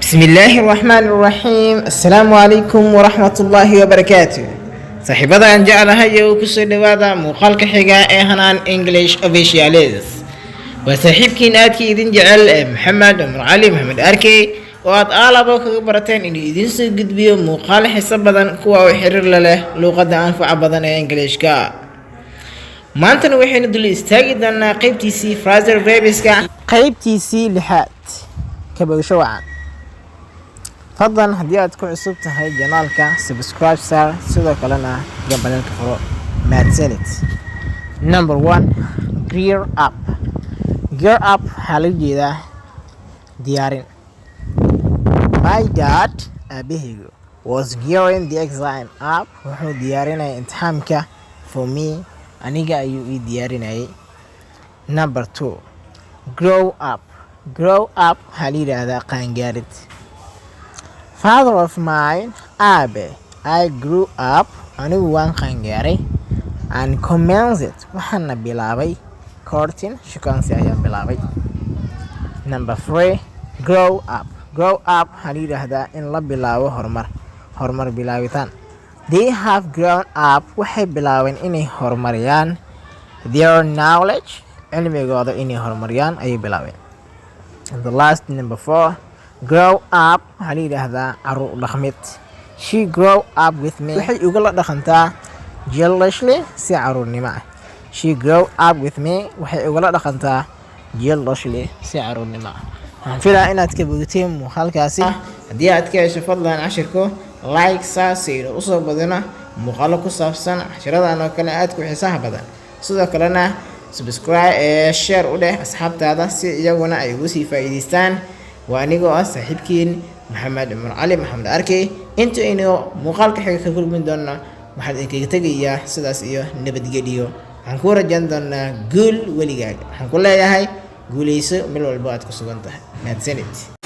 بسم الله الرحمن الرحيم السلام عليكم ورحمة الله وبركاته صاحبada aan jeclahay oo ku soo dhawaada muuqaalka xiga ee Hanaan English Officials waa saaxiibkiin aadkii idin jecel Maxamed Umar Ali Maxamed Arkey oo aad aalaba kaga barateen inuu idin soo gudbiyo muuqaal xiiso badan kuwa oo xiriir la leh luqadda anfaca badan ee Englishka maantana waxaynu dul istaagi doonaa qaybtiisii phrasal verbska qaybtiisii lixaad ka bogsho wacan فضلا هديات كل عصب تهاي جنالك سبسكرايب صار سيدا كلنا جنبنا الكفر ماتسنت نمبر 1 gear up gear up حالي جيدا ديارين my dad أبيه was gearing the exam up وحو ديارين انتحامك for me أنيجا أيو ديارين أي number 2 grow up حالي هذا قانجارت Father of mine, Abe, I grew up anigu waan qangaaray and commenced waxaana bilaabay courting shukaansi ayaan bilaabay. Number 3 grow up waxaa la yidhaahdaa in la bilaabo horumar bilaabitaan. They have grown up waxay bilaabeen inay horumariyaan their knowledge cilmigooda inay horumariyaan ayay bilaabeen. And the last number 4 grow up waxaa la yidhaahdaa caruur dhaqmid. She grow up with me waxay ugala dhaqantaa jealously si caruurnimo ah. She grow up with me waxay ugala dhaqantaa jealously si caruurnimo ah. Waxaan filaa inaad ka bogateen muuqaalkaasi. Haddii aad ka hesho fadlan cashirku like saasiiro usoo badina muuqaalo ku saabsan cashiradan oo kale aad ku xiisaha badan. Sidoo kalena subscribe share u dheh asxaabtaada si iyaguna ay ugu sii faa'iideystaan. وأنيقو صاحبكين محمد عمر علي محمد أركي انتو إنو مقالك حاجة كل من دونا محد إنكي تجيه سداس إياه نبت جديو هنكورة جندنا قول ولي جاج هنقول له يا هاي قولي يسوع من البعض كسبنته ما تسند